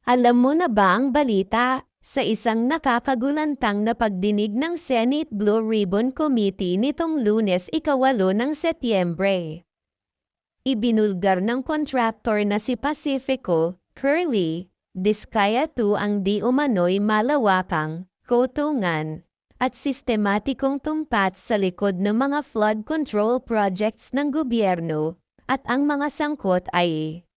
Alam mo na ba ang balita? Sa isang nakakagulantang na pagdinig ng Senate Blue Ribbon Committee nitong Lunes 8 ng Setyembre. Ibinulgar ng kontraktor na si Pacifico, Curly, Diskaya 2 ang di umano'y malawakang, kotungan, at sistematikong tumpat sa likod ng mga flood control projects ng gobyerno, at ang mga sangkot ay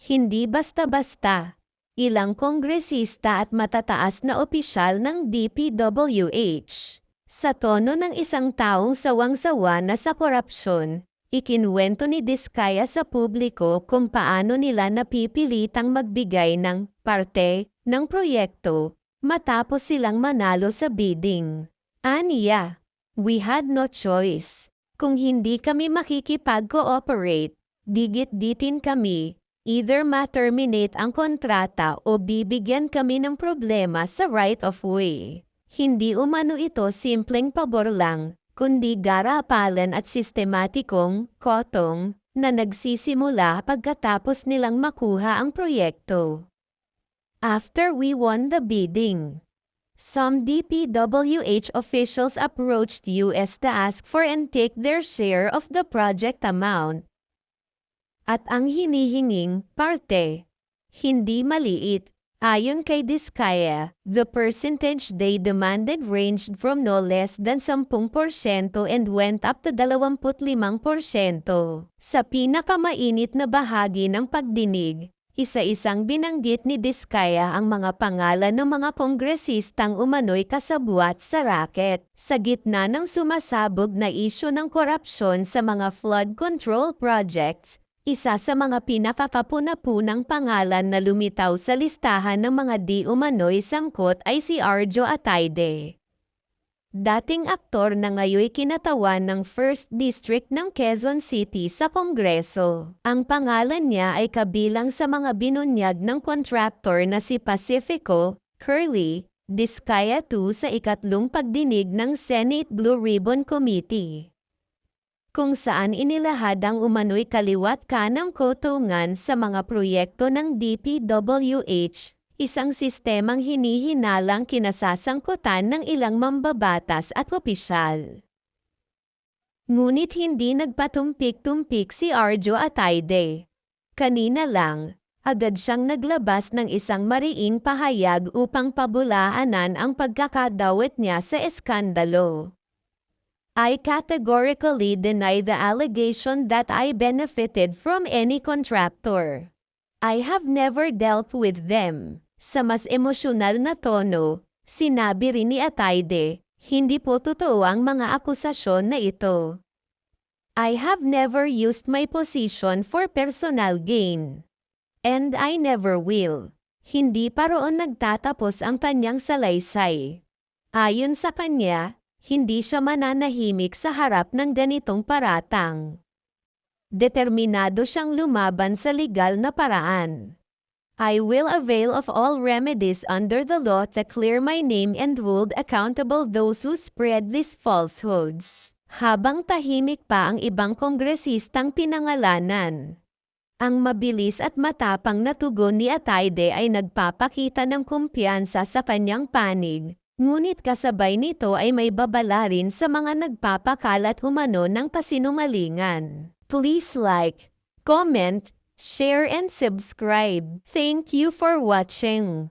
hindi basta-basta. Ilang kongresista at matataas na opisyal ng DPWH. Sa tono ng isang taong sawang-sawa na sa korupsyon, ikinwento ni Diskaya sa publiko kung paano nila napipilitang magbigay ng parte ng proyekto matapos silang manalo sa bidding. Aniya, "We had no choice. Kung hindi kami makikipag-cooperate, digit-ditin kami. Either ma-terminate ang kontrata o bibigyan kami ng problema sa right of way." Hindi umano ito simpleng pabor lang, kundi garapalan at sistematikong kotong na nagsisimula pagkatapos nilang makuha ang proyekto. After we won the bidding, some DPWH officials approached US to ask for and take their share of the project amount. At ang hinihinging parte, hindi maliit. Ayon kay Diskaya, the percentage they demanded ranged from no less than 10% and went up to 25%. Sa pinakamainit na bahagi ng pagdinig, isa-isang binanggit ni Diskaya ang mga pangalan ng mga kongresistang umano'y kasabwat sa racket. Sa gitna ng sumasabog na isyu ng korupsyon sa mga flood control projects, isa sa mga pinakakapuna-punang pangalan na lumitaw sa listahan ng mga di umano'y sangkot ay si Arjo Atayde. Dating aktor na ngayoy kinatawan ng 1st District ng Quezon City sa Kongreso. Ang pangalan niya ay kabilang sa mga binunyag ng kontraktor na si Pacifico, Curly, Diskaya 2 sa ikatlong pagdinig ng Senate Blue Ribbon Committee, kung saan inilahad ang umano'y kaliwat kanang kotungan sa mga proyekto ng DPWH, isang sistemang hinihinalang kinasasangkutan ng ilang mambabatas at opisyal. Ngunit hindi nagpatumpik-tumpik si Arjo Atayde. Kanina lang, agad siyang naglabas ng isang mariing pahayag upang pabulaanan ang pagkakadawit niya sa eskandalo. "I categorically deny the allegation that I benefited from any contractor. I have never dealt with them." Sa mas emosyonal na tono, sinabi rin ni Atayde, hindi po totoo ang mga akusasyon na ito. "I have never used my position for personal gain. And I never will." Hindi pa roon nagtatapos ang kanyang salaysay. Ayon sa kanya, hindi siya mananahimik sa harap ng ganitong paratang. Determinado siyang lumaban sa legal na paraan. "I will avail of all remedies under the law to clear my name and hold accountable those who spread these falsehoods." Habang tahimik pa ang ibang kongresistang pinangalanan, ang mabilis at matapang na tugon ni Atayde ay nagpapakita ng kumpiyansa sa kanyang panig. Ngunit kasabay nito ay may babala rin sa mga nagpapakalat umano ng kasinungalingan. Please like, comment, share and subscribe. Thank you for watching.